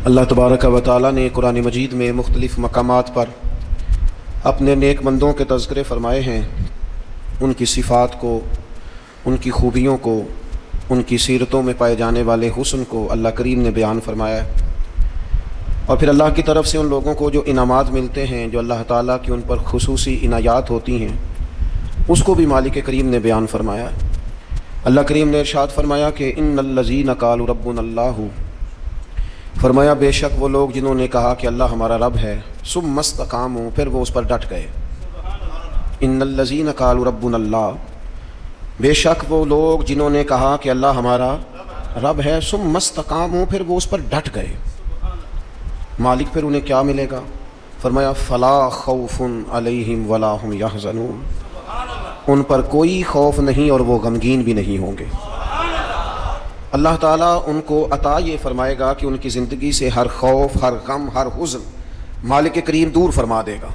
اللہ تبارک و تعالی نے قرآن مجید میں مختلف مقامات پر اپنے نیک بندوں کے تذکرے فرمائے ہیں، ان کی صفات کو، ان کی خوبیوں کو، ان کی سیرتوں میں پائے جانے والے حسن کو اللہ کریم نے بیان فرمایا ہے۔ اور پھر اللہ کی طرف سے ان لوگوں کو جو انعامات ملتے ہیں، جو اللہ تعالیٰ کی ان پر خصوصی عنایات ہوتی ہیں، اس کو بھی مالک کریم نے بیان فرمایا ہے۔ اللہ کریم نے ارشاد فرمایا کہ ان الذین قالوا ربنا اللہ، فرمایا بے شک وہ لوگ جنہوں نے کہا کہ اللہ ہمارا رب ہے، ثم استقاموا، پھر وہ اس پر ڈٹ گئے۔ ان الذین قالوا ربنا اللہ، بے شک وہ لوگ جنہوں نے کہا کہ اللہ ہمارا رب ہے، ثم استقاموا، پھر وہ اس پر ڈٹ گئے۔ مالک پھر انہیں کیا ملے گا؟ فرمایا فلا خوف علیہم ولا هم یحزنون، ان پر کوئی خوف نہیں اور وہ غمگین بھی نہیں ہوں گے۔ اللہ تعالیٰ ان کو عطا یہ فرمائے گا کہ ان کی زندگی سے ہر خوف، ہر غم، ہر حزن مالک کریم دور فرما دے گا۔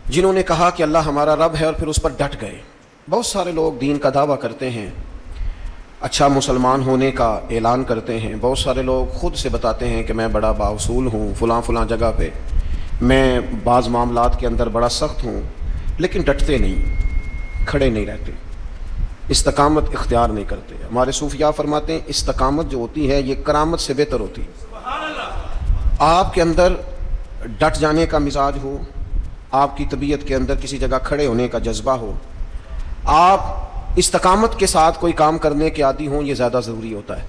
جنہوں نے کہا کہ اللہ ہمارا رب ہے اور پھر اس پر ڈٹ گئے۔ بہت سارے لوگ دین کا دعویٰ کرتے ہیں، اچھا مسلمان ہونے کا اعلان کرتے ہیں، بہت سارے لوگ خود سے بتاتے ہیں کہ میں بڑا بااصول ہوں، فلاں جگہ پہ میں بعض معاملات کے اندر بڑا سخت ہوں، لیکن ڈٹتے نہیں، کھڑے نہیں رہتے، استقامت اختیار نہیں کرتے۔ ہمارے صوفیاء فرماتے ہیں استقامت جو ہوتی ہے یہ کرامت سے بہتر ہوتی ہے۔ آپ کے اندر ڈٹ جانے کا مزاج ہو، آپ کی طبیعت کے اندر کسی جگہ کھڑے ہونے کا جذبہ ہو، آپ استقامت کے ساتھ کوئی کام کرنے کے عادی ہوں، یہ زیادہ ضروری ہوتا ہے۔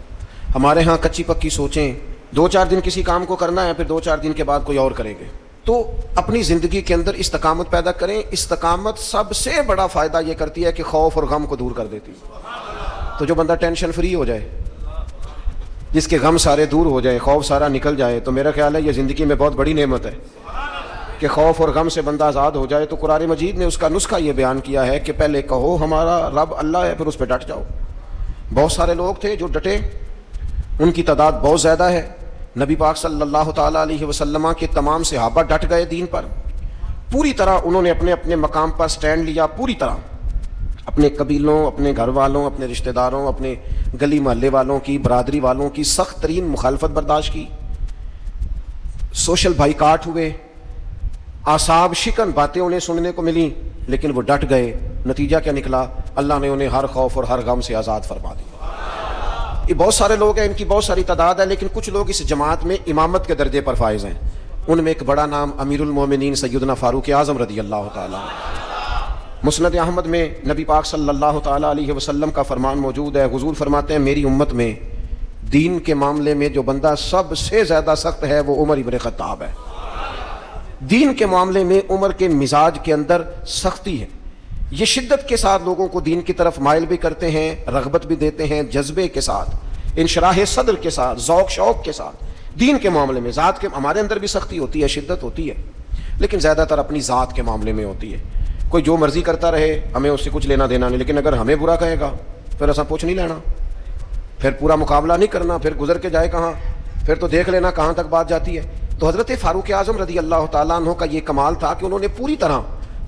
ہمارے ہاں کچی پکی سوچیں، 2-4 دن کسی کام کو کرنا ہے، پھر 2-4 دن کے بعد کوئی اور کریں گے۔ تو اپنی زندگی کے اندر استقامت پیدا کریں۔ استقامت سب سے بڑا فائدہ یہ کرتی ہے کہ خوف اور غم کو دور کر دیتی ہے۔ تو جو بندہ ٹینشن فری ہو جائے، جس کے غم سارے دور ہو جائے، خوف سارا نکل جائے، تو میرا خیال ہے یہ زندگی میں بہت بڑی نعمت ہے کہ خوف اور غم سے بندہ آزاد ہو جائے۔ تو قرآن مجید نے اس کا نسخہ یہ بیان کیا ہے کہ پہلے کہو ہمارا رب اللہ ہے، پھر اس پہ ڈٹ جاؤ۔ بہت سارے لوگ تھے جو ڈٹے، ان کی تعداد بہت زیادہ ہے۔ نبی پاک صلی اللہ تعالیٰ علیہ وسلم کے تمام صحابہ ڈٹ گئے دین پر، پوری طرح انہوں نے اپنے اپنے مقام پر سٹینڈ لیا، پوری طرح اپنے قبیلوں، اپنے گھر والوں، اپنے رشتہ داروں، اپنے گلی محلے والوں کی، برادری والوں کی سخت ترین مخالفت برداشت کی، سوشل بائیکاٹ ہوئے، اعصاب شکن باتیں انہیں سننے کو ملیں، لیکن وہ ڈٹ گئے۔ نتیجہ کیا نکلا؟ اللہ نے انہیں ہر خوف اور ہر غم سے آزاد فرما دیا۔ یہ بہت سارے لوگ ہیں، ان کی بہت ساری تعداد ہے، لیکن کچھ لوگ اس جماعت میں امامت کے درجے پر فائز ہیں۔ ان میں ایک بڑا نام امیر المومنین سیدنا فاروق اعظم رضی اللہ تعالیٰ۔ مسند احمد میں نبی پاک صلی اللہ تعالیٰ علیہ وسلم کا فرمان موجود ہے۔ حضور فرماتے ہیں میری امت میں دین کے معاملے میں جو بندہ سب سے زیادہ سخت ہے وہ عمر ابن خطاب ہے۔ دین کے معاملے میں عمر کے مزاج کے اندر سختی ہے، یہ شدت کے ساتھ لوگوں کو دین کی طرف مائل بھی کرتے ہیں، رغبت بھی دیتے ہیں، جذبے کے ساتھ، انشراح صدر کے ساتھ، ذوق شوق کے ساتھ دین کے معاملے میں۔ ذات کے ہمارے اندر بھی سختی ہوتی ہے، شدت ہوتی ہے، لیکن زیادہ تر اپنی ذات کے معاملے میں ہوتی ہے۔ کوئی جو مرضی کرتا رہے، ہمیں اس سے کچھ لینا دینا نہیں، لیکن اگر ہمیں برا کہے گا پھر ایسا پوچھ نہیں لینا، پھر پورا مقابلہ نہیں کرنا، پھر گزر کے جائے کہاں، پھر تو دیکھ لینا کہاں تک بات جاتی ہے۔ تو حضرت فاروق اعظم رضی اللہ تعالیٰ عنہ کا یہ کمال تھا کہ انہوں نے پوری طرح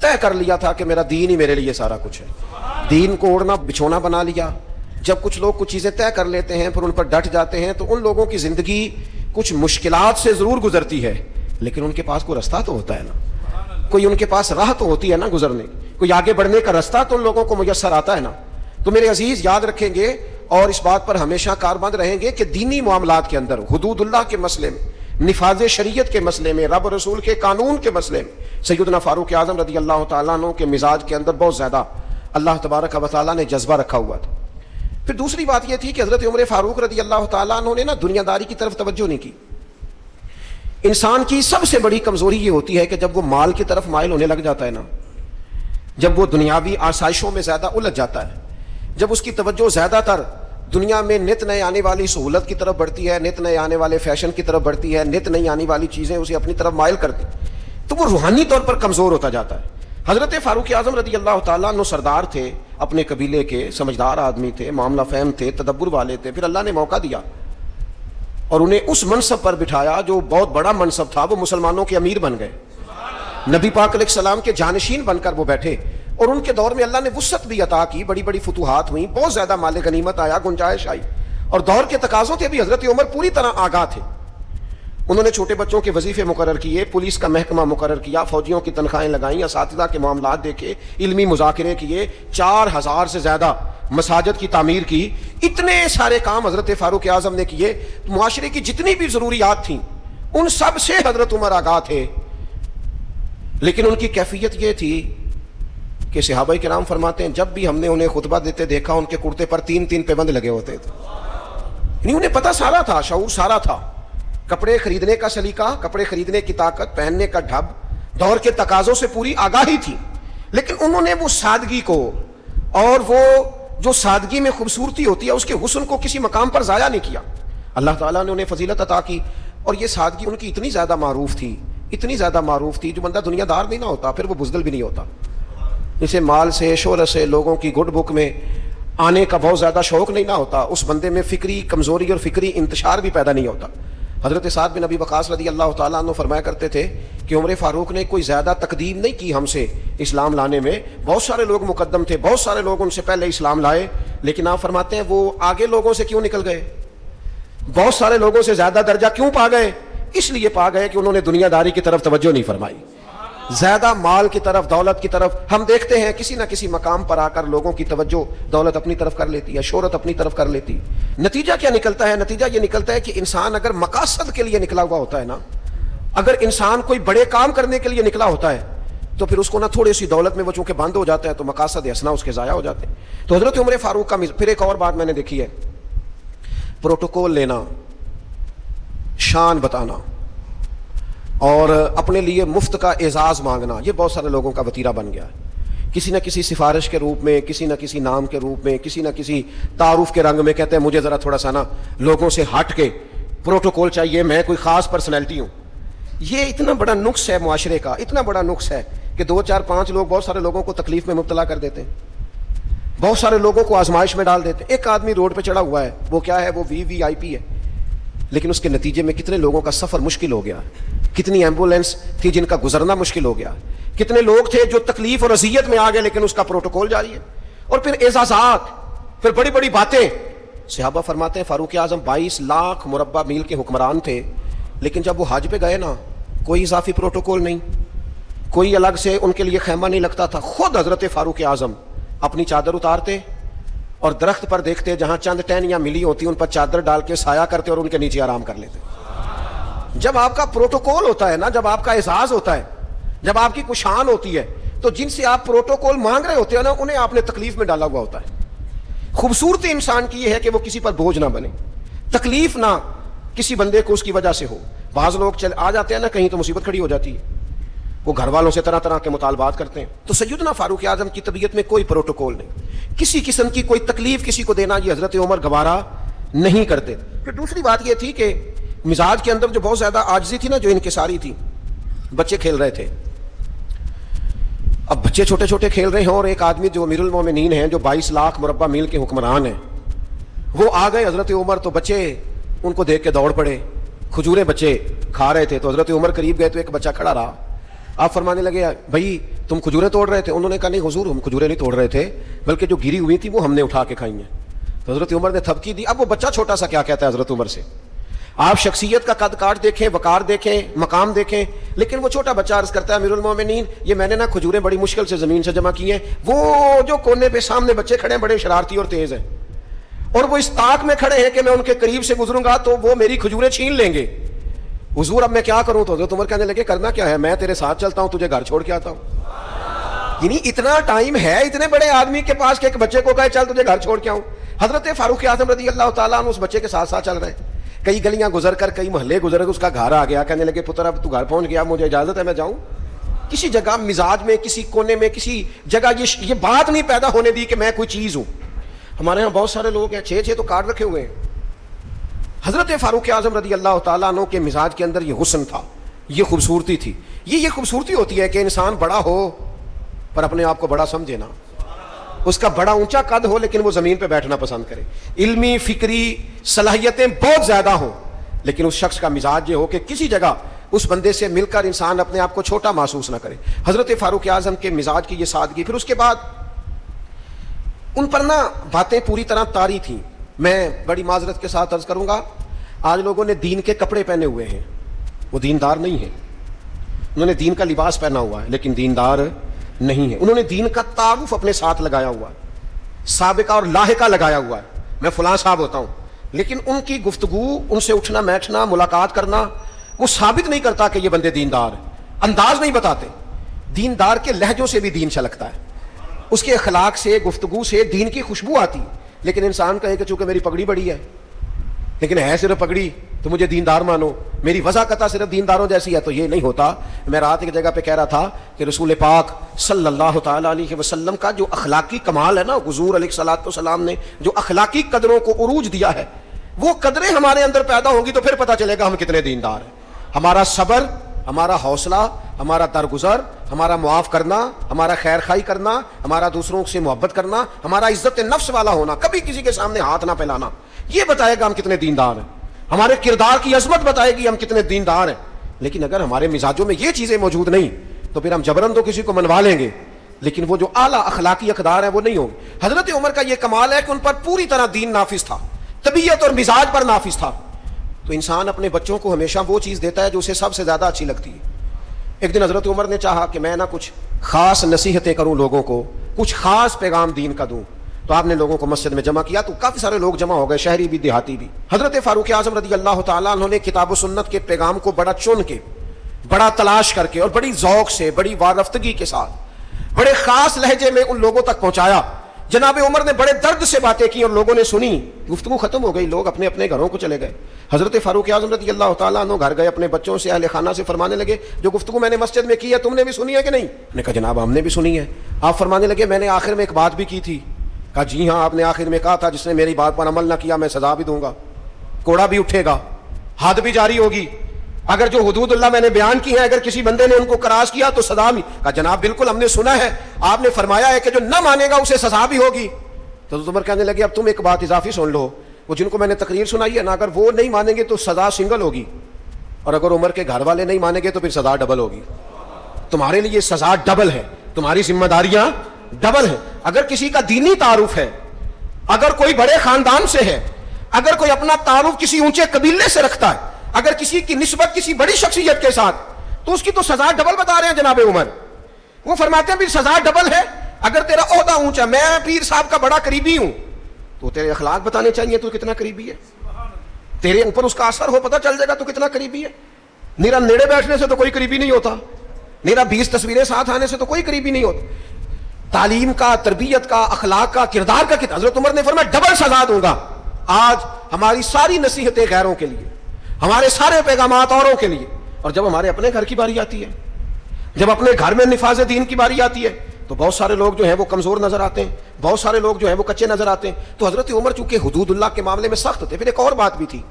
طے کر لیا تھا کہ میرا دین ہی میرے لیے سارا کچھ ہے۔ دین کو اوڑھنا بچھونا بنا لیا۔ جب کچھ لوگ کچھ چیزیں طے کر لیتے ہیں پھر ان پر ڈٹ جاتے ہیں، تو ان لوگوں کی زندگی کچھ مشکلات سے ضرور گزرتی ہے، لیکن ان کے پاس کوئی رستہ تو ہوتا ہے نا، کوئی ان کے پاس راہ تو ہوتی ہے نا گزرنے، کوئی آگے بڑھنے کا رستہ تو ان لوگوں کو میسر آتا ہے نا۔ تو میرے عزیز یاد رکھیں گے اور اس بات پر ہمیشہ کاربند رہیں گے کہ دینی معاملات کے اندر، حدود اللہ کے مسئلے میں، نفاذ شریعت کے مسئلے میں، رب رسول کے قانون کے مسئلے میں سیدنا فاروق اعظم رضی اللہ تعالیٰ عنہ کے مزاج کے اندر بہت زیادہ اللہ تبارک و تعالیٰ نے جذبہ رکھا ہوا تھا۔ پھر دوسری بات یہ تھی کہ حضرت عمر فاروق رضی اللہ تعالیٰ عنہ نے دنیا داری کی طرف توجہ نہیں کی۔ انسان کی سب سے بڑی کمزوری یہ ہوتی ہے کہ جب وہ مال کی طرف مائل ہونے لگ جاتا ہے نا، جب وہ دنیاوی آسائشوں میں زیادہ الجھ جاتا ہے، جب اس کی توجہ زیادہ تر دنیا میں نت نئے آنے والی سہولت کی طرف بڑھتی ہے، نت نئے آنے والے فیشن کی طرف بڑھتی ہے، نت نئی آنے والی چیزیں اسے اپنی طرف مائل کرتی، تو وہ روحانی طور پر کمزور ہوتا جاتا ہے۔ حضرت فاروق اعظم رضی اللہ تعالیٰ عنہ سردار تھے، اپنے قبیلے کے سمجھدار آدمی تھے، معاملہ فہم تھے، تدبر والے تھے، پھر اللہ نے موقع دیا اور انہیں اس منصب پر بٹھایا جو بہت بڑا منصب تھا۔ وہ مسلمانوں کے امیر بن گئے، نبی پاک علیہ السلام کے جانشین بن کر وہ بیٹھے، اور ان کے دور میں اللہ نے وسعت بھی عطا کی، بڑی بڑی فتوحات ہوئیں، بہت زیادہ مال غنیمت آیا، گنجائش آئی، اور دور کے تقاضوں سے بھی حضرت عمر پوری طرح آگاہ تھے۔ انہوں نے چھوٹے بچوں کے وظیفے مقرر کیے، پولیس کا محکمہ مقرر کیا، فوجیوں کی تنخواہیں لگائیں، اساتذہ کے معاملات دیکھے، علمی مذاکرے کیے، 4000 سے زیادہ مساجد کی تعمیر کی، اتنے سارے کام حضرت فاروق اعظم نے کیے۔ معاشرے کی جتنی بھی ضروریات تھیں ان سب سے حضرت عمر آگاہ تھے، لیکن ان کی کیفیت یہ تھی کہ صحابہ کرام فرماتے ہیں جب بھی ہم نے انہیں خطبہ دیتے دیکھا ان کے کرتے پر 3 پیبند لگے ہوتے تھے، یعنی انہیں پتہ سارا تھا، شعور سارا تھا، کپڑے خریدنے کا سلیقہ، کپڑے خریدنے کی طاقت، پہننے کا ڈھب، دور کے تقاضوں سے پوری آگاہی تھی، لیکن انہوں نے وہ سادگی کو، اور وہ جو سادگی میں خوبصورتی ہوتی ہے اس کے حسن کو کسی مقام پر ضائع نہیں کیا۔ اللہ تعالیٰ نے انہیں فضیلت عطا کی، اور یہ سادگی ان کی اتنی زیادہ معروف تھی، اتنی زیادہ معروف تھی، جو بندہ دنیا دار بھی نہ ہوتا پھر وہ بزدل بھی نہیں ہوتا، جسے مال سے، شہرت سے، لوگوں کی گڈ بک میں آنے کا بہت زیادہ شوق نہیں نہ ہوتا، اس بندے میں فکری کمزوری اور فکری انتشار بھی پیدا نہیں ہوتا۔ حضرت سعد بن ابی وقاص رضی اللہ تعالیٰ عنہ فرمایا کرتے تھے کہ عمر فاروق نے کوئی زیادہ تقدیم نہیں کی ہم سے اسلام لانے میں، بہت سارے لوگ مقدم تھے، بہت سارے لوگ ان سے پہلے اسلام لائے، لیکن آپ فرماتے ہیں وہ آگے لوگوں سے کیوں نکل گئے، بہت سارے لوگوں سے زیادہ درجہ کیوں پا گئے؟ اس لیے پا گئے کہ انہوں نے دنیا داری کی طرف توجہ نہیں فرمائی، زیادہ مال کی طرف، دولت کی طرف۔ ہم دیکھتے ہیں کسی نہ کسی مقام پر آ کر لوگوں کی توجہ دولت اپنی طرف کر لیتی ہے، شہرت اپنی طرف کر لیتی ہے۔ نتیجہ کیا نکلتا ہے؟ نتیجہ یہ نکلتا ہے کہ انسان اگر مقاصد کے لیے نکلا ہوا ہوتا ہے نا، اگر انسان کوئی بڑے کام کرنے کے لیے نکلا ہوتا ہے تو پھر اس کو نہ تھوڑی سی دولت میں وہ چونکہ بند ہو جاتا ہے تو مقاصد حسنہ اس کے ضائع ہو جاتے ہیں۔ تو حضرت عمر فاروق کا پھر ایک اور بات میں نے دیکھی ہے، پروٹوکول لینا، شان بتانا، اور اپنے لیے مفت کا اعزاز مانگنا، یہ بہت سارے لوگوں کا وتیرہ بن گیا ہے۔ کسی نہ کسی سفارش کے روپ میں، کسی نہ کسی نام کے روپ میں، کسی نہ کسی تعارف کے رنگ میں کہتے ہیں مجھے ذرا تھوڑا سا نا لوگوں سے ہٹ کے پروٹوکول چاہیے، میں کوئی خاص پرسنالٹی ہوں۔ یہ اتنا بڑا نقص ہے معاشرے کا، اتنا بڑا نقص ہے کہ 2 4 5 لوگ بہت سارے لوگوں کو تکلیف میں مبتلا کر دیتے ہیں، بہت سارے لوگوں کو آزمائش میں ڈال دیتے ہیں۔ ایک آدمی روڈ پہ چڑھا ہوا ہے، وہ کیا ہے، وہ VIP ہے، لیکن اس کے نتیجے میں کتنے لوگوں کا سفر مشکل ہو گیا، کتنی ایمبولینس تھی جن کا گزرنا مشکل ہو گیا، کتنے لوگ تھے جو تکلیف اور اذیت میں آ گئے، لیکن اس کا پروٹوکول جاری ہے۔ اور پھر اعزازات، پھر بڑی بڑی باتیں۔ صحابہ فرماتے ہیں فاروق اعظم 22 لاکھ مربع میل کے حکمران تھے، لیکن جب وہ حج پہ گئے نا، کوئی اضافی پروٹوکول نہیں، کوئی الگ سے ان کے لیے خیمہ نہیں لگتا تھا۔ خود حضرت فاروق اعظم اپنی چادر اتارتے اور درخت پر دیکھتے جہاں چند ٹہنیاں ملی ہوتی ان پر چادر ڈال کے سایہ کرتے اور ان کے نیچے آرام کر لیتے۔ جب آپ کا پروٹوکول ہوتا ہے نا، جب آپ کا اعزاز ہوتا ہے، جب آپ کی کوئی شان ہوتی ہے، تو جن سے آپ پروٹوکول مانگ رہے ہوتے ہیں نا، انہیں آپ نے تکلیف میں ڈالا ہوا ہوتا ہے۔ خوبصورتی انسان کی یہ ہے کہ وہ کسی پر بوجھ نہ بنے، تکلیف نہ کسی بندے کو اس کی وجہ سے ہو۔ بعض لوگ آ جاتے ہیں نا کہیں تو مصیبت کھڑی ہو جاتی ہے، وہ گھر والوں سے طرح طرح کے مطالبات کرتے ہیں۔ تو سیدنا فاروق اعظم کی طبیعت میں کوئی پروٹوکول نہیں، کسی قسم کی کوئی تکلیف کسی کو دینا یہ حضرت عمر گوارا نہیں کرتے۔ پھر دوسری بات یہ تھی کہ مزاج کے اندر جو بہت زیادہ عاجزی تھی نا، جو انکساری تھی۔ بچے کھیل رہے تھے، اب بچے چھوٹے چھوٹے کھیل رہے ہیں، اور ایک آدمی جو امیر المومنین ہیں، جو 22 لاکھ مربع میل کے حکمران ہیں، وہ آ گئے حضرت عمر، تو بچے ان کو دیکھ کے دوڑ پڑے۔ کھجوریں بچے کھا رہے تھے، تو حضرت عمر قریب گئے تو ایک بچہ کھڑا رہا۔ آپ فرمانے لگے بھائی تم کھجوریں توڑ رہے تھے؟ انہوں نے کہا نہیں حضور، ہم کھجوریں نہیں توڑ رہے تھے، بلکہ جو گری ہوئی تھی وہ ہم نے اٹھا کے کھائی ہیں۔ تو حضرت عمر نے تھپکی دی۔ اب وہ بچہ چھوٹا سا کیا کہتا ہے حضرت عمر سے؟ آپ شخصیت کا قد کاٹ دیکھیں، وقار دیکھیں، مقام دیکھیں، لیکن وہ چھوٹا بچہ عرض کرتا ہے امیر المومنین یہ میں نے نا کھجوریں بڑی مشکل سے زمین سے جمع کی ہیں، وہ جو کونے پہ سامنے بچے کھڑے ہیں بڑے شرارتی اور تیز ہیں، اور وہ اس طاق میں کھڑے ہیں کہ میں ان کے قریب سے گزروں گا تو وہ میری کھجوریں چھین لیں گے، حضور اب میں کیا کروں؟ تو حضرت عمر کہنے لگے کرنا کیا ہے، میں تیرے ساتھ چلتا ہوں، تجھے گھر چھوڑ کے آتا ہوں۔ یعنی اتنا ٹائم ہے اتنے بڑے آدمی کے پاس کہ ایک بچے کو کہے چل تجھے گھر چھوڑ کے آؤں۔ حضرت فاروق اعظم رضی اللہ تعالیٰ عنہ اس بچے کے ساتھ ساتھ چل رہے ہیں۔ کئی گلیاں گزر کر، کئی محلے گزر کر اس کا گھر آ گیا، کہنے لگے پتر اب تو گھر پہنچ گیا، مجھے اجازت ہے میں جاؤں؟ کسی جگہ مزاج میں، کسی کونے میں، کسی جگہ یہ بات نہیں پیدا ہونے دی کہ میں کوئی چیز ہوں۔ ہمارے ہاں بہت سارے لوگ ہیں 6 تو کارڈ رکھے ہوئے ہیں۔ حضرت فاروق اعظم رضی اللہ تعالیٰ عنہ کے مزاج کے اندر یہ حسن تھا، یہ خوبصورتی تھی۔ یہ خوبصورتی ہوتی ہے کہ انسان بڑا ہو پر اپنے آپ کو بڑا سمجھے نا، اس کا بڑا اونچا قد ہو لیکن وہ زمین پہ بیٹھنا پسند کرے، علمی فکری صلاحیتیں بہت زیادہ ہوں، لیکن اس شخص کا مزاج یہ ہو کہ کسی جگہ اس بندے سے مل کر انسان اپنے آپ کو چھوٹا محسوس نہ کرے۔ حضرت فاروق اعظم کے مزاج کی یہ سادگی، پھر اس کے بعد ان پر نا باتیں پوری طرح طاری تھیں۔ میں بڑی معذرت کے ساتھ عرض کروں گا، آج لوگوں نے دین کے کپڑے پہنے ہوئے ہیں، وہ دیندار نہیں ہے. انہوں نے دین کا لباس پہنا ہوا ہے لیکن دیندار نہیں ہے. انہوں نے دین کا تعارف اپنے ساتھ لگایا ہوا ہے, سابقہ اور لاحقہ لگایا ہوا ہے, میں فلاں صاحب ہوتا ہوں, لیکن ان کی گفتگو, ان سے اٹھنا بیٹھنا, ملاقات کرنا, وہ ثابت نہیں کرتا کہ یہ بندے دیندار ہیں. انداز نہیں بتاتے. دیندار کے لہجوں سے بھی دین چھلکتا ہے, اس کے اخلاق سے, گفتگو سے دین کی خوشبو آتی. لیکن انسان کہے کہ چونکہ میری پگڑی بڑی ہے, لیکن ہے صرف پگڑی تو مجھے دیندار مانو, میری وضاحت صرف دینداروں جیسی ہے, تو یہ نہیں ہوتا. میں رات ایک جگہ پہ کہہ رہا تھا کہ رسول پاک صلی اللہ تعالی علیہ وسلم کا جو اخلاقی کمال ہے نا, حضور علیہ الصلوۃ والسلام نے جو اخلاقی قدروں کو عروج دیا ہے, وہ قدریں ہمارے اندر پیدا ہوں گی تو پھر پتہ چلے گا ہم کتنے دیندار ہیں. ہمارا صبر, ہمارا حوصلہ, ہمارا درگزر, ہمارا معاف کرنا, ہمارا خیر خائی کرنا, ہمارا دوسروں سے محبت کرنا, ہمارا عزت نفس والا ہونا, کبھی کسی کے سامنے ہاتھ نہ پھیلانا, یہ بتائے گا ہم کتنے دیندار ہیں. ہمارے کردار کی عظمت بتائے گی ہم کتنے دیندار ہیں. لیکن اگر ہمارے مزاجوں میں یہ چیزیں موجود نہیں تو پھر ہم جبرن تو کسی کو منوا لیں گے, لیکن وہ جو اعلیٰ اخلاقی اقدار ہیں وہ نہیں ہوں گے. حضرت عمر کا یہ کمال ہے کہ ان پر پوری طرح دین نافذ تھا, طبیعت اور مزاج پر نافذ تھا. تو انسان اپنے بچوں کو ہمیشہ وہ چیز دیتا ہے جو اسے سب سے زیادہ اچھی لگتی ہے. ایک دن حضرت عمر نے چاہا کہ میں نہ کچھ خاص نصیحتیں کروں لوگوں کو, کچھ خاص پیغام دین کا دوں. تو آپ نے لوگوں کو مسجد میں جمع کیا تو کافی سارے لوگ جمع ہو گئے, شہری بھی دیہاتی بھی. حضرت فاروق اعظم رضی اللہ تعالیٰ عنہ نے کتاب و سنت کے پیغام کو بڑا چن کے, بڑا تلاش کر کے اور بڑی ذوق سے, بڑی وارفتگی کے ساتھ, بڑے خاص لہجے میں ان لوگوں تک پہنچایا. جناب عمر نے بڑے درد سے باتیں کی اور لوگوں نے سنی. گفتگو ختم ہو گئی, لوگ اپنے اپنے گھروں کو چلے گئے. حضرت فاروق اعظم رضی اللہ تعالیٰ عنہ گھر گئے, اپنے بچوں سے, اہل خانہ سے فرمانے لگے جو گفتگو میں نے مسجد میں کی ہے تم نے بھی سنی ہے کہ نہیں؟ انہوں نے کہا جناب ہم نے بھی سنی ہے. آپ فرمانے لگے میں نے آخر میں ایک بات بھی کی تھی. کہا جی ہاں, آپ نے آخر میں کہا تھا جس نے میری بات پر عمل نہ کیا میں سزا بھی دوں گا, کوڑا بھی اٹھے گا, حد بھی جاری ہوگی. اگر جو حدود اللہ میں نے بیان کی ہیں اگر کسی بندے نے ان کو کراس کیا تو سزا بھی. کہا جناب بالکل ہم نے سنا ہے, آپ نے فرمایا ہے کہ جو نہ مانے گا اسے سزا بھی ہوگی. تو عمر کہنے لگے اب تم ایک بات اضافی سن لو, وہ جن کو میں نے تقریر سنائی ہے نا, اگر وہ نہیں مانیں گے تو سزا سنگل ہوگی, اور اگر عمر کے گھر والے نہیں مانیں گے تو پھر سزا ڈبل ہوگی. تمہارے لیے سزا ڈبل ہے, تمہاری ذمہ داریاں ڈبل ہیں. اگر کسی کا دینی تعارف ہے, اگر کوئی بڑے خاندان سے ہے, اگر کوئی اپنا تعارف کسی اونچے قبیلے سے رکھتا ہے, اگر کسی کی نسبت کسی بڑی شخصیت کے ساتھ, تو اس کی تو سزا ڈبل بتا رہے ہیں جناب عمر. وہ فرماتے ہیں بھی سزا ڈبل ہے. اگر تیرا عہدہ اونچا, میں پیر صاحب کا بڑا قریبی ہوں, تو تیرے اخلاق بتانے چاہیے تو کتنا قریبی ہے, تیرے اوپر اس کا اثر ہو پتہ چل جائے گا تو کتنا قریبی ہے. میرا نیڑے بیٹھنے سے تو کوئی قریبی نہیں ہوتا, میرا 20 تصویریں ساتھ آنے سے تو کوئی قریبی نہیں ہوتا. تعلیم کا, تربیت کا, اخلاق کا, کردار کا کتنا. حضرت عمر نے فرمایا ڈبل سزا دوں گا. آج ہماری ساری نصیحتیں غیروں کے لیے, ہمارے سارے پیغامات اوروں کے لیے, اور جب ہمارے اپنے گھر کی باری آتی ہے, جب اپنے گھر میں نفاذ دین کی باری آتی ہے, تو بہت سارے لوگ جو ہیں وہ کمزور نظر آتے ہیں, بہت سارے لوگ جو ہیں وہ کچے نظر آتے ہیں. تو حضرت عمر چونکہ حدود اللہ کے معاملے میں سخت تھے. پھر ایک اور بات بھی تھی,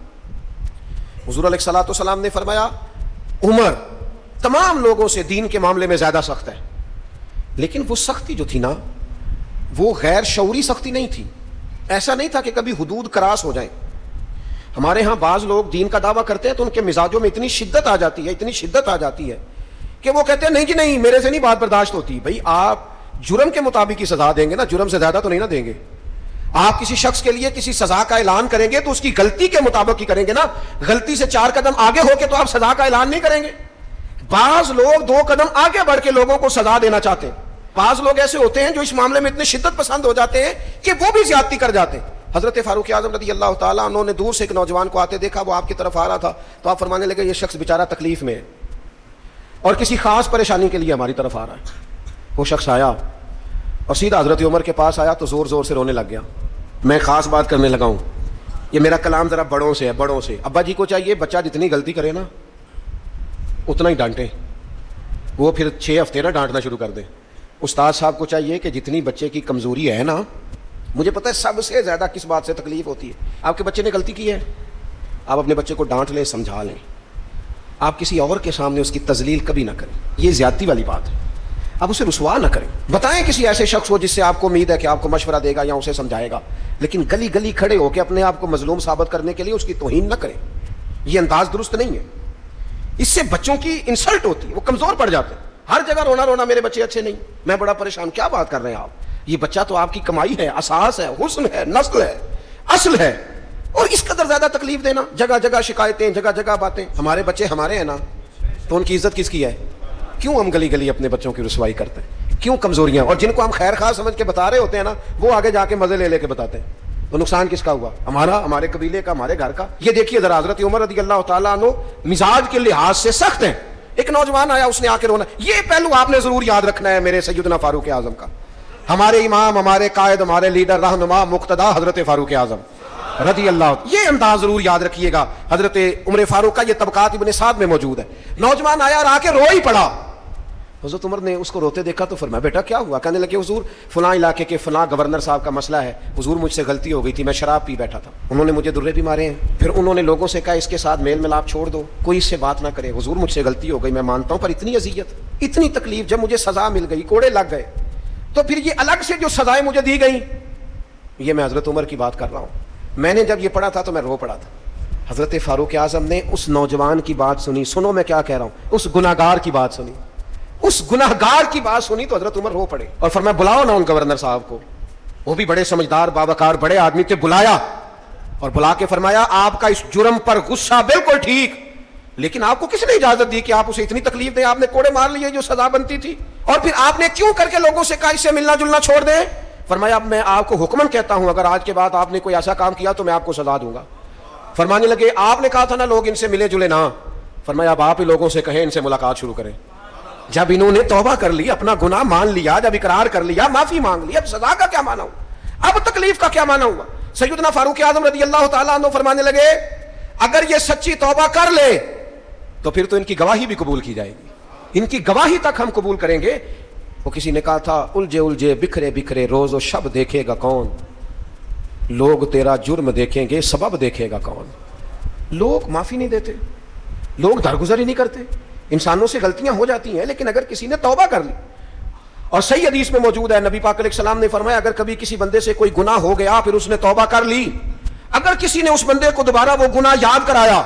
حضور علیہ الصلوۃ والسلام نے فرمایا عمر تمام لوگوں سے دین کے معاملے میں زیادہ سخت ہے, لیکن وہ سختی جو تھی نا وہ غیر شعوری سختی نہیں تھی. ایسا نہیں تھا کہ کبھی حدود کراس ہو جائیں. ہمارے ہاں بعض لوگ دین کا دعویٰ کرتے ہیں تو ان کے مزاجوں میں اتنی شدت آ جاتی ہے, اتنی شدت آ جاتی ہے کہ وہ کہتے ہیں نہیں جی نہیں میرے سے نہیں بات برداشت ہوتی. بھائی آپ جرم کے مطابق ہی سزا دیں گے نا, جرم سے زیادہ تو نہیں نا دیں گے. آپ کسی شخص کے لیے کسی سزا کا اعلان کریں گے تو اس کی غلطی کے مطابق ہی کریں گے نا, غلطی سے 4 قدم آگے ہو کے تو آپ سزا کا اعلان نہیں کریں گے. بعض لوگ 2 قدم آگے بڑھ کے لوگوں کو سزا دینا چاہتے ہیں. بعض لوگ ایسے ہوتے ہیں جو اس معاملے میں اتنے شدت پسند ہو جاتے ہیں کہ وہ بھی زیادتی کر جاتے ہیں. حضرت فاروق اعظم رضی اللہ تعالیٰ عنہ نے دور سے ایک نوجوان کو آتے دیکھا, وہ آپ کی طرف آ رہا تھا, تو آپ فرمانے لگے یہ شخص بیچارہ تکلیف میں ہے اور کسی خاص پریشانی کے لیے ہماری طرف آ رہا ہے. وہ شخص آیا اور سیدھا حضرت عمر کے پاس آیا تو زور زور سے رونے لگ گیا. میں خاص بات کرنے لگا ہوں, یہ میرا کلام ذرا بڑوں سے ہے, بڑوں سے. ابا جی کو چاہیے بچہ جتنی غلطی کرے نا اتنا ہی ڈانٹیں, وہ پھر 6 ہفتے نہ ڈانٹنا شروع کر دیں. استاد صاحب کو چاہیے کہ جتنی بچے کی کمزوری ہے نا, مجھے پتہ ہے سب سے زیادہ کس بات سے تکلیف ہوتی ہے. آپ کے بچے نے غلطی کی ہے, آپ اپنے بچے کو ڈانٹ لیں, سمجھا لیں. آپ کسی اور کے سامنے اس کی تذلیل کبھی نہ کریں, یہ زیادتی والی بات ہے. آپ اسے رسوا نہ کریں. بتائیں کسی ایسے شخص کو جس سے آپ کو امید ہے کہ آپ کو مشورہ دے گا یا اسے سمجھائے گا, لیکن گلی گلی کھڑے ہو کے اپنے آپ کو مظلوم ثابت کرنے کے لیے اس کی توہین نہ کریں. یہ انداز درست نہیں ہے. اس سے بچوں کی انسلٹ ہوتی ہے, وہ کمزور پڑ جاتے ہیں. ہر جگہ رونا رونا میرے بچے اچھے نہیں, میں بڑا پریشان. کیا بات کر رہے ہیں آپ؟ یہ بچہ تو آپ کی کمائی ہے, اساس ہے, حسن ہے, نسل ہے, اصل ہے. اور اس قدر زیادہ تکلیف دینا، جگہ جگہ شکایتیں، جگہ جگہ باتیں. ہمارے بچے ہمارے ہیں نا، تو ان کی عزت کس کی ہے؟ کیوں ہم گلی گلی اپنے بچوں کی رسوائی کرتے ہیں؟ کیوں کمزوریاں؟ اور جن کو ہم خیر خواہ سمجھ کے بتا رہے ہوتے ہیں نا، وہ آگے جا کے مزے لے لے کے بتاتے ہیں. تو نقصان کس کا ہوا؟ ہمارا، ہمارے قبیلے کا، ہمارے گھر کا. یہ دیکھیے ذرا، حضرت عمر رضی اللہ تعالیٰ عنہ مزاج کے لحاظ سے سخت ہیں. ایک نوجوان آیا، اس نے آ کے رونا. یہ پہلو آپ نے ضرور یاد رکھنا ہے میرے سیدنا فاروق اعظم کا. ہمارے امام، ہمارے قائد، ہمارے لیڈر، رہنما، مقتدا حضرت فاروق اعظم رضی اللہ. یہ انداز ضرور یاد رکھیے گا. حضرت عمر فاروق کا یہ طبقات ابن سعد میں موجود ہے. نوجوان آیا اور آ کے رو ہی پڑا. حضرت عمر نے اس کو روتے دیکھا تو فرمایا بیٹا کیا ہوا؟ کہنے لگے حضور فلاں علاقے کے فلاں گورنر صاحب کا مسئلہ ہے. حضور مجھ سے غلطی ہو گئی تھی، میں شراب پی بیٹھا تھا، انہوں نے مجھے درے بھی مارے ہیں. پھر انہوں نے لوگوں سے کہا اس کے ساتھ میل ملاپ چھوڑ دو، کوئی اس سے بات نہ کرے. حضور مجھ سے غلطی ہو گئی، میں مانتا ہوں، پر اتنی اذیت، اتنی تکلیف، جب مجھے سزا مل گئی، کوڑے لگ گئے، تو پھر یہ الگ سے جو سزائیں مجھے دی گئیں، یہ میں حضرت عمر کی بات کر رہا ہوں. میں نے جب یہ پڑھا تھا تو میں رو پڑا تھا. حضرت فاروق اعظم نے اس نوجوان کی بات سنی. سنو میں کیا کہہ رہا ہوں. اس گناہگار کی بات سنی، اس گناہگار کی بات سنی تو حضرت عمر رو پڑے اور فرمایا بلاؤ نا ان گورنر صاحب کو. وہ بھی بڑے سمجھدار، باوقار، بڑے آدمی تھے. بلایا اور بلا کے فرمایا آپ کا اس جرم پر غصہ بالکل ٹھیک، لیکن آپ کو کس نے اجازت دی کہ آپ اسے اتنی تکلیف دیں؟ آپ نے کوڑے مار لیے جو سزا بنتی تھی، اور پھر آپ نے کیوں کر کے لوگوں سے کہا اس سے ملنا جلنا چھوڑ دیں؟ فرمایا اب میں آپ کو حکمن کہتا ہوں، اگر آج کے بعد آپ نے کوئی ایسا کام کیا تو میں آپ کو سزا دوں گا. فرمانے لگے آپ نے کہا تھا نا لوگ ان سے ملے جلے نہ. فرمایا اب آپ ہی لوگوں سے کہیں ان سے ملاقات شروع کریں. جب انہوں نے توبہ کر لی، اپنا گناہ مان لیا، جب اقرار کر لیا، معافی مانگ لی، اب سزا کا کیا معنی ہوا؟ اب تکلیف کا کیا معنی ہوا؟ سیدنا فاروق اعظم رضی اللہ تعالیٰ عنہ فرمانے لگے اگر یہ سچی توبہ کر لے تو پھر تو ان کی گواہی بھی قبول کی جائے گی، ان کی گواہی تک ہم قبول کریں گے. وہ کسی نے کہا تھا الجھے الجھے بکھرے بکھرے روز و شب دیکھے گا کون، لوگ تیرا جرم دیکھیں گے سبب دیکھے گا کون. لوگ معافی نہیں دیتے، لوگ درگزر ہی نہیں کرتے. انسانوں سے غلطیاں ہو جاتی ہیں، لیکن اگر کسی نے توبہ کر لی، اور صحیح حدیث میں موجود ہے، نبی پاک علیہ السلام نے فرمایا اگر کبھی کسی بندے سے کوئی گناہ ہو گیا پھر اس نے توبہ کر لی، اگر کسی نے اس بندے کو دوبارہ وہ گناہ یاد کرایا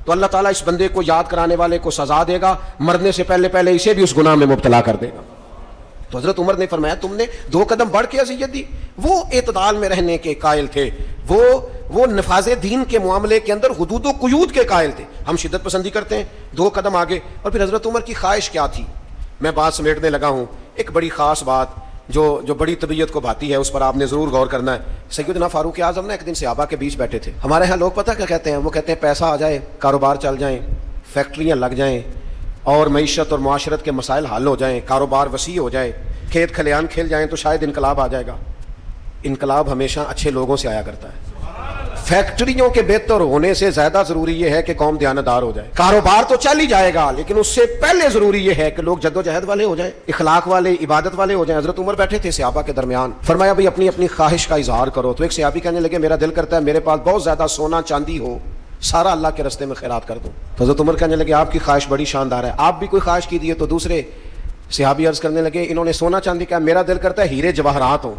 تو اللہ تعالیٰ اس بندے کو یاد کرانے والے کو سزا دے گا، مرنے سے پہلے پہلے اسے بھی اس گناہ میں مبتلا کر دے گا. تو حضرت عمر نے فرمایا تم نے 2 قدم بڑھ کے اذیت دی. وہ اعتدال میں رہنے کے قائل تھے، وہ نفاذ دین کے معاملے کے اندر حدود و قیود کے قائل تھے. ہم شدت پسندی کرتے ہیں، 2 قدم آگے. اور پھر حضرت عمر کی خواہش کیا تھی؟ میں بات سمیٹنے لگا ہوں. ایک بڑی خاص بات جو بڑی طبیعت کو بھاتی ہے، اس پر آپ نے ضرور غور کرنا ہے. سیدنا فاروق اعظم نے ایک دن صحابہ کے بیچ بیٹھے تھے. ہمارے ہاں لوگ پتہ کیا کہتے ہیں؟ وہ کہتے ہیں پیسہ آ جائے، کاروبار چل جائیں، فیکٹریاں لگ جائیں، اور معیشت اور معاشرت کے مسائل حل ہو جائیں، کاروبار وسیع ہو جائے، کھیت کھلیان کھل جائیں تو شاید انقلاب آ جائے گا. انقلاب ہمیشہ اچھے لوگوں سے آیا کرتا ہے. فیکٹریوں کے بہتر ہونے سے زیادہ ضروری یہ ہے کہ قوم دیانتدار ہو جائے. کاروبار تو چل ہی جائے گا، لیکن اس سے پہلے ضروری یہ ہے کہ لوگ جدوجہد والے ہو جائیں، اخلاق والے، عبادت والے ہو جائیں. حضرت عمر بیٹھے تھے صحابہ کے درمیان. فرمایا بھئی اپنی اپنی خواہش کا اظہار کرو. تو ایک صحابی کہنے لگے میرا دل کرتا ہے میرے پاس بہت زیادہ سونا چاندی ہو، سارا اللہ کے راستے میں خیرات کر دوں. تو حضرت عمر کہنے لگے آپ کی خواہش بڑی شاندار ہے، آپ بھی کوئی خواہش کیجیے. تو دوسرے صحابی عرض کرنے لگے انہوں نے سونا چاندی کہا، میرا دل کرتا ہے ہیرے جواہرات ہوں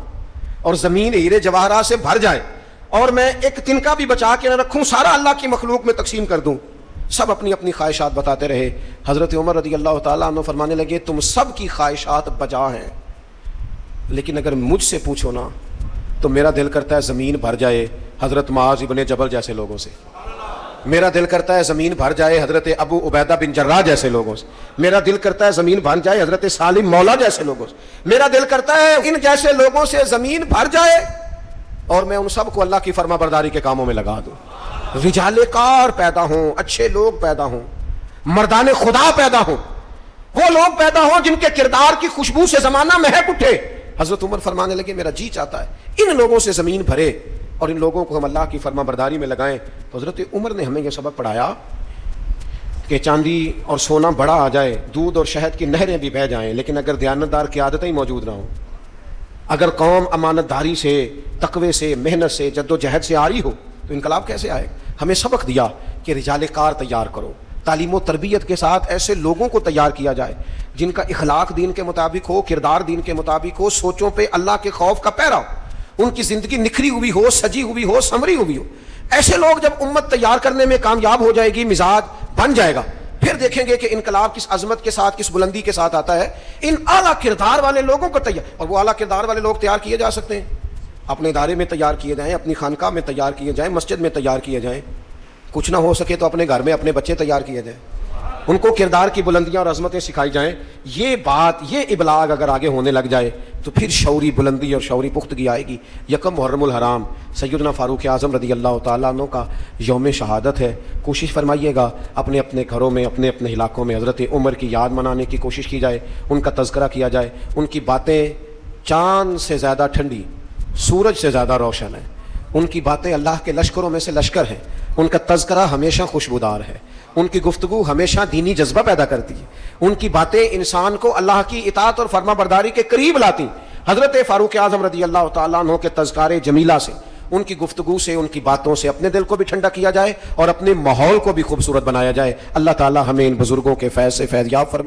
اور زمین ہیرے جواہرات سے بھر جائے، اور میں ایک تنکا بھی بچا کے نہ رکھوں، سارا اللہ کی مخلوق میں تقسیم کر دوں. سب اپنی اپنی خواہشات بتاتے رہے. حضرت عمر رضی اللہ تعالیٰ عنہ فرمانے لگے تم سب کی خواہشات بجا ہیں، لیکن اگر مجھ سے پوچھو نا تو میرا دل کرتا ہے زمین بھر جائے حضرت معاذ ابن جبل جیسے لوگوں سے، میرا دل کرتا ہے زمین بھر جائے حضرت ابو عبیدہ بن جراح جیسے لوگوں سے، میرا دل کرتا ہے زمین بھر جائے حضرت سالم مولا جیسے لوگوں سے، میرا دل کرتا ہے ان جیسے لوگوں سے زمین بھر جائے اور میں ان سب کو اللہ کی فرما برداری کے کاموں میں لگا دوں. رجال کار پیدا ہوں، اچھے لوگ پیدا ہوں، مردان خدا پیدا ہوں، وہ لوگ پیدا ہوں جن کے کردار کی خوشبو سے زمانہ مہک اٹھے. حضرت عمر فرمانے لگے میرا جی چاہتا ہے ان لوگوں سے زمین بھرے اور ان لوگوں کو ہم اللہ کی فرما برداری میں لگائیں. تو حضرت عمر نے ہمیں یہ سبق پڑھایا کہ چاندی اور سونا بڑا آ جائے، دودھ اور شہد کی نہریں بھی بہہ جائیں، لیکن اگر دیانتدار قیادتیں ہی موجود نہ ہوں، اگر قوم امانت داری سے، تقوی سے، محنت سے، جد و جہد سے آ رہی ہو تو انقلاب کیسے آئے. ہمیں سبق دیا کہ رجال کار تیار کرو، تعلیم و تربیت کے ساتھ ایسے لوگوں کو تیار کیا جائے جن کا اخلاق دین کے مطابق ہو، کردار دین کے مطابق ہو، سوچوں پہ اللہ کے خوف کا پیرا ہو، ان کی زندگی نکھری ہوئی ہو، سجی ہوئی ہو، سنوری ہوئی ہو. ایسے لوگ جب امت تیار کرنے میں کامیاب ہو جائے گی، مزاج بن جائے گا، پھر دیکھیں گے کہ انقلاب کس عظمت کے ساتھ، کس بلندی کے ساتھ آتا ہے. ان اعلیٰ کردار والے لوگوں کو تیار، اور وہ اعلیٰ کردار والے لوگ تیار کیے جا سکتے ہیں. اپنے ادارے میں تیار کیے جائیں، اپنی خانقاہ میں تیار کیے جائیں، مسجد میں تیار کیے جائیں، کچھ نہ ہو سکے تو اپنے گھر میں اپنے بچے تیار کیے جائیں، ان کو کردار کی بلندیاں اور عظمتیں سکھائی جائیں. یہ بات، یہ ابلاغ اگر آگے ہونے لگ جائے تو پھر شعوری بلندی اور شعوری پختگی آئے گی. یکم محرم الحرام سیدنا فاروق اعظم رضی اللہ تعالیٰ عنہ کا یوم شہادت ہے. کوشش فرمائیے گا اپنے اپنے گھروں میں، اپنے اپنے علاقوں میں حضرت عمر کی یاد منانے کی کوشش کی جائے، ان کا تذکرہ کیا جائے. ان کی باتیں چاند سے زیادہ ٹھنڈی، سورج سے زیادہ روشن ہیں. ان کی باتیں اللہ کے لشکروں میں سے لشکر ہیں. ان کا تذکرہ ہمیشہ خوشبودار ہے. ان کی گفتگو ہمیشہ دینی جذبہ پیدا کرتی ہے. ان کی باتیں انسان کو اللہ کی اطاعت اور فرما برداری کے قریب لاتی. حضرت فاروق اعظم رضی اللہ تعالیٰ عنہ کے تذکار جمیلہ سے، ان کی گفتگو سے، ان کی باتوں سے اپنے دل کو بھی ٹھنڈا کیا جائے اور اپنے ماحول کو بھی خوبصورت بنایا جائے. اللہ تعالیٰ ہمیں ان بزرگوں کے فیض سے فیض یاب فرمائے.